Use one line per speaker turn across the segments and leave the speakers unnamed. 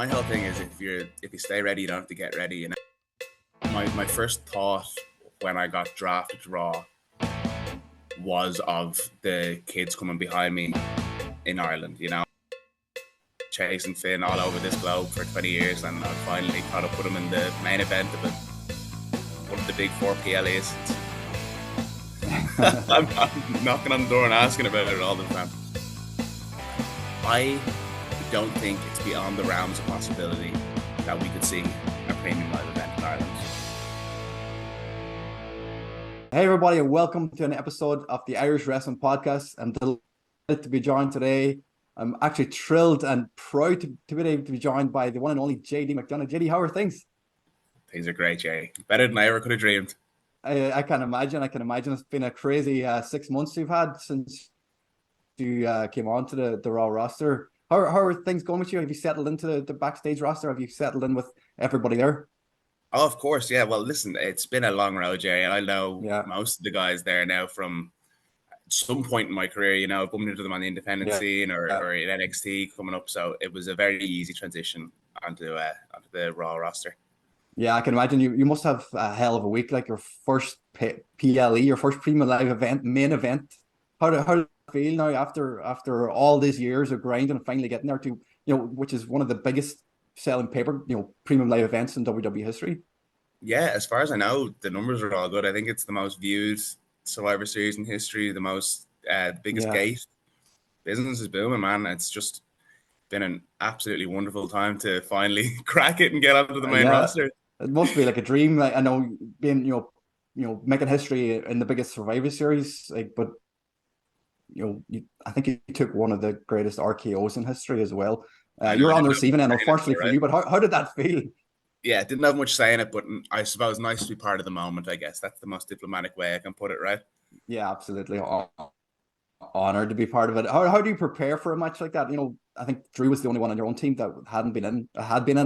My whole thing is if you stay ready, you don't have to get ready. You know, my first thought when I got drafted to Raw was of the kids coming behind me in Ireland. You know, chasing Finn all over this globe for 20 years, and I finally caught up with him in the main event of it, one of the big four PLEs. I'm knocking on the door and asking about it all the time. I don't think it's beyond the realms of possibility that we could see a premium live event in Ireland.
Hey everybody, and welcome to an episode of the Irish Wrestling Podcast. I'm delighted to be joined today. I'm actually thrilled and proud to be able to be joined by the one and only JD McDonagh. JD, how are things?
Things are great, Jay. Better than I ever could have dreamed.
I can imagine. It's been a crazy 6 months you've had since you came on to the Raw roster. How are things going with you? Have you settled into the backstage roster? Have you settled in with everybody there?
Oh, of course, yeah. Well, listen, it's been a long road, Jay, and I know
Yeah.
most of the guys there now from some point in my career. You know, bumping into them on the independent scene or in NXT coming up. So it was a very easy transition onto the Raw roster.
Yeah, I can imagine you must have a hell of a week, like your first PLE, your first Premium Live event, main event. How do you feel now after all these years of grinding and finally getting there to, which is one of the biggest selling Premium Live events in WWE history?
Yeah, as far as I know, the numbers are all good. I think it's the most viewed Survivor Series in history, the most biggest gate. Business is booming, man. It's just been an absolutely wonderful time to finally crack it and get onto the main roster.
It must be like a dream. Like, I know being making history in the biggest Survivor Series, but I think you took one of the greatest RKOs in history as well. You're on the receiving end, unfortunately for you. But how did that feel?
Yeah, didn't have much say in it, but I suppose nice to be part of the moment. I guess that's the most diplomatic way I can put it, right?
Yeah, absolutely. Honored to be part of it. How do you prepare for a match like that? I think Drew was the only one on your own team that had been in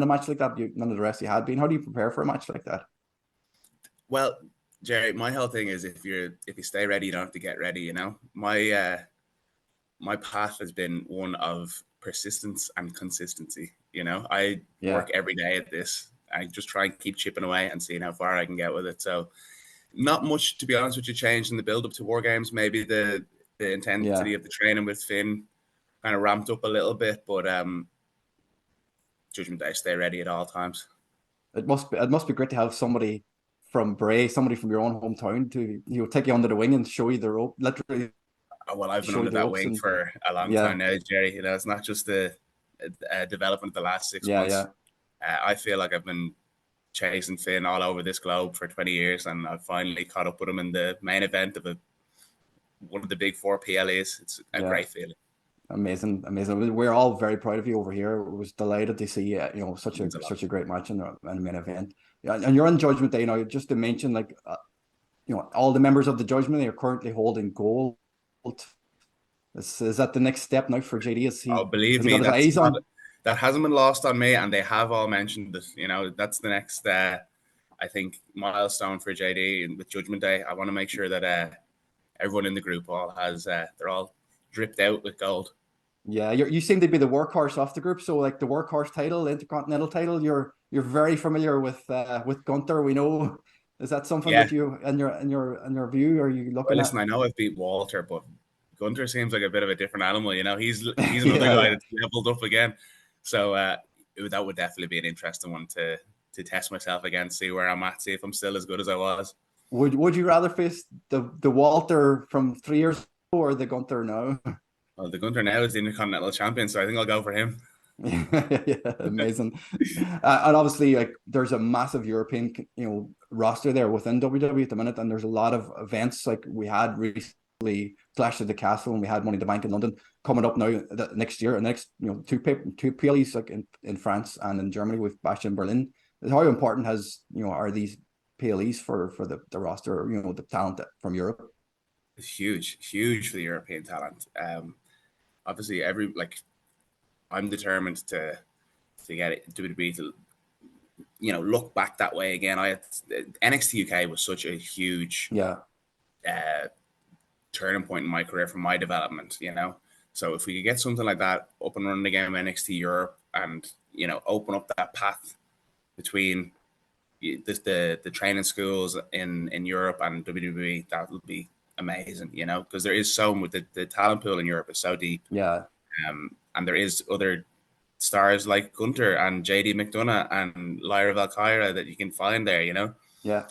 a match like that. None of the rest you had been. How do you prepare for a match like that?
Well, Jerry, my whole thing is if you stay ready, you don't have to get ready. You know, my path has been one of persistence and consistency. You know, I work every day at this. I just try and keep chipping away and seeing how far I can get with it. So, not much, to be honest with you, changed in the build up to Wargames. Maybe the intensity of the training with Finn kind of ramped up a little bit, but Judgement Day, stay ready at all times.
It must be great to have somebody from Bray, somebody from your own hometown to take you under the wing and show you the rope. Literally.
Well, I've been under that wing for a long time now, Jerry. It's not just the development of the last 6 months. I feel like I've been chasing Finn all over this globe for 20 years, and I've finally caught up with him in the main event of one of the big four PLEs. It's a great feeling.
Amazing. We're all very proud of you over here. I was delighted to see such a great match in the main event. Yeah, and you're on Judgment Day. Just to mention, all the members of the Judgment Day are currently holding gold. Is that the next step now for JD?
Believe me, that hasn't been lost on me, and they have all mentioned that. That's the next, I think, milestone for JD with Judgment Day. I want to make sure that everyone in the group they're all dripped out with gold.
Yeah, you seem to be the workhorse of the group. So, like the workhorse title, the Intercontinental title, you're very familiar with Gunther. We know. Is that something that you in your view? Are you looking?
Listen, I know I've beat Walter, but Gunther seems like a bit of a different animal. He's another guy that's leveled up again. So that would definitely be an interesting one to test myself against, see where I'm at, see if I'm still as good as I was.
Would you rather face the Walter from 3 years ago or the Gunther now?
Well, the Gunther now is the Intercontinental champion, so I think I'll go for him.
Amazing. And obviously, there's a massive European roster there within WWE at the minute, and there's a lot of events. Like we had recently Clash of the Castle, and we had Money in the Bank in London coming up now next year, and next two PLEs like in France and in Germany with Bash in Berlin. How important are these PLEs for the roster? The talent from Europe.
It's huge for the European talent. Obviously, I'm determined to get it WWE to look back that way again. NXT UK was such a huge turning point in my career for my development. So if we could get something like that up and running again with NXT Europe, and open up that path between the training schools in Europe and WWE, that would be amazing, because there is so much, the talent pool in Europe is so deep.
Yeah.
And there is other stars like Gunther and JD McDonagh and Lyra Valkyra that you can find there,
Yeah.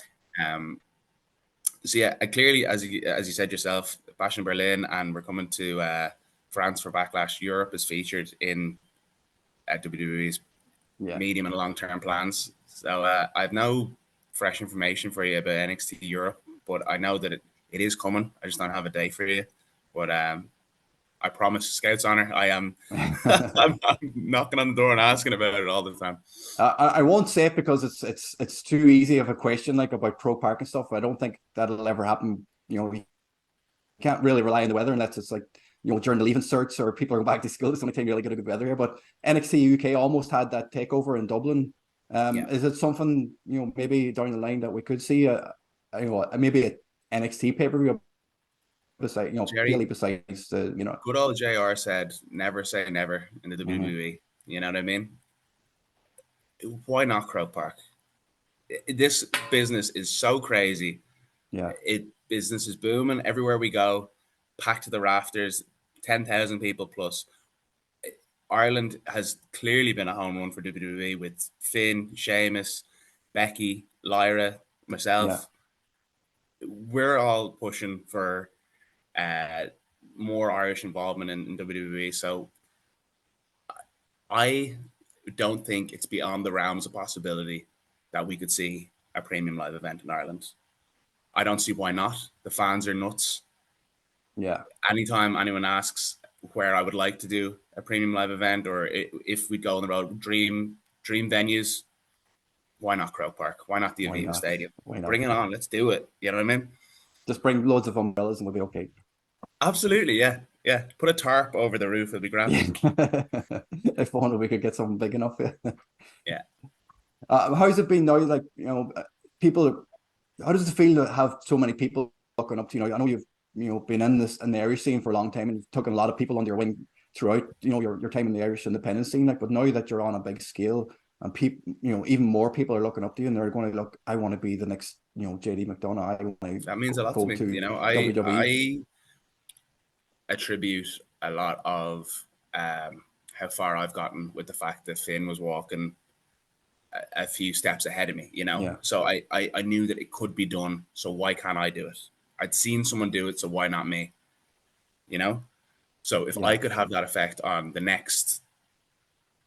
So yeah, clearly, as you said yourself, Bash in Berlin, and we're coming to France for Backlash. Europe is featured in WWE's medium and long-term plans. So I have no fresh information for you about NXT Europe, but I know that it is coming. I just don't have a date for you. But I promise, Scout's honor, I am I'm knocking on the door and asking about it all the time.
I won't say it because it's too easy of a question, like about Pro Park and stuff. I don't think that'll ever happen. You can't really rely on the weather unless it's like, during the leaving certs or people are going back to school. It's the only time you really get a good weather here. But NXT UK almost had that takeover in Dublin. Is it something, maybe down the line that we could see maybe an NXT pay-per-view besides,
Jerry,
besides the,
good old JR said, never say never in the WWE. You know what I mean? Why not Croke Park? This business is so crazy.
Yeah.
Business is booming everywhere we go, packed to the rafters, 10,000 people plus. Ireland has clearly been a home run for WWE with Finn, Sheamus, Becky, Lyra, myself. Yeah. We're all pushing for more Irish involvement in WWE. So I don't think it's beyond the realms of possibility that we could see a premium live event in Ireland. I don't see why not. The fans are nuts.
Yeah.
Anytime anyone asks where I would like to do a premium live event, or if we go on the road, dream venues, why not Croke Park? Why not the Aviva Stadium? Bring it on. Let's do it. You know what I mean?
Just bring loads of umbrellas and we'll be okay.
Absolutely, yeah. Yeah. Put a tarp over the roof, it'll be grand.
If only we could get something big enough.
Yeah.
How's it been now? Like, people, how does it feel to have so many people looking up to you? I know you've been in the Irish scene for a long time, and you've taken a lot of people under your wing throughout your time in the Irish independent scene. Like, but now that you're on a big scale, and people, even more people are looking up to you, and they're going to look. I want to be the next, JD McDonagh.
That means a lot to me. I attribute a lot of how far I've gotten with the fact that Finn was walking a few steps ahead of me,
Yeah.
So I knew that it could be done. So why can't I do it? I'd seen someone do it, so why not me? So if I could have that effect on the next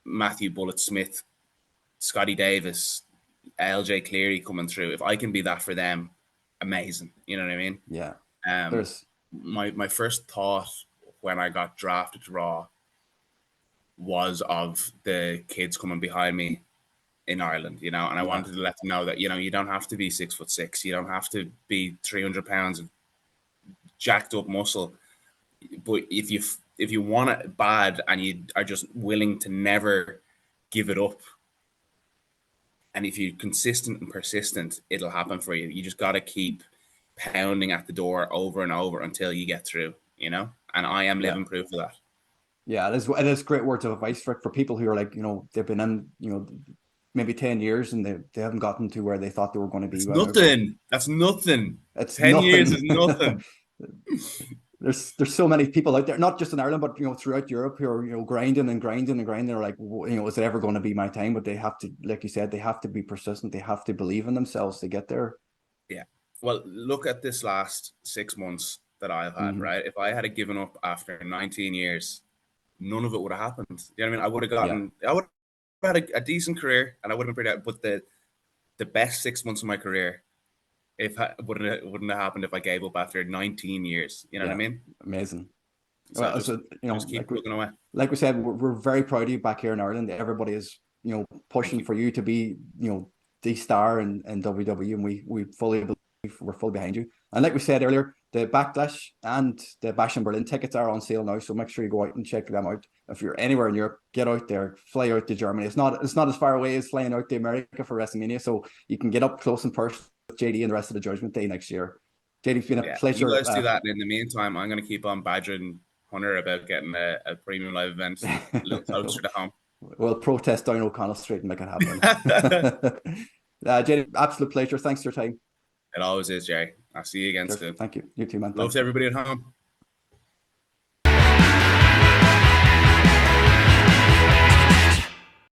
Matthew Bullet Smith, Scotty Davis, LJ Cleary coming through, if I can be that for them, amazing. You know what I mean?
Yeah.
My first thought when I got drafted to Raw was of the kids coming behind me in Ireland, and I wanted to let them know that, you don't have to be 6'6", you don't have to be 300 pounds of jacked up muscle, but if you want it bad and you are just willing to never give it up, and if you're consistent and persistent, it'll happen for you. You just got to keep pounding at the door over and over until you get through, and I am living proof of that.
Yeah, it is great words of advice for people who are like, they've been in, maybe 10 years and they haven't gotten to where they thought they were going to be.
That's nothing.
It's
10
nothing.
years is nothing.
There's so many people out there, not just in Ireland, but throughout Europe, who are grinding and grinding and grinding. They're like, is it ever going to be my time? But they have to, like you said, they have to be persistent. They have to believe in themselves to get there.
Yeah. Well, look at this last 6 months that I've had, right? If I had given up after 19 years, none of it would have happened. You know what I mean? I would have gotten, I would have had a decent career, and I would have been pretty. But the best 6 months of my career, wouldn't have happened if I gave up after 19 years. You know what I mean?
Amazing.
So just keep looking away.
Like we said, we're very proud of you back here in Ireland. Everybody is, pushing for you to be, the star in WWE, and we fully believe we're fully behind you. And like we said earlier, the Backlash and the Bash in Berlin tickets are on sale now, so make sure you go out and check them out. If you're anywhere in Europe, get out there, fly out to Germany. It's not as far away as flying out to America for Wrestlemania, so you can get up close and personal with JD and the rest of the Judgment Day next year. JD, it's been a pleasure.
You guys do that, and in the meantime, I'm going to keep on badgering Hunter about getting a premium live event a little closer to home.
We'll protest down O'Connell Street and make it happen. JD, absolute pleasure. Thanks for your time.
It always is, Jerry. I'll see you again
Cheers.
soon.
Thank you. You too, man.
Love
Thanks.
to everybody at home.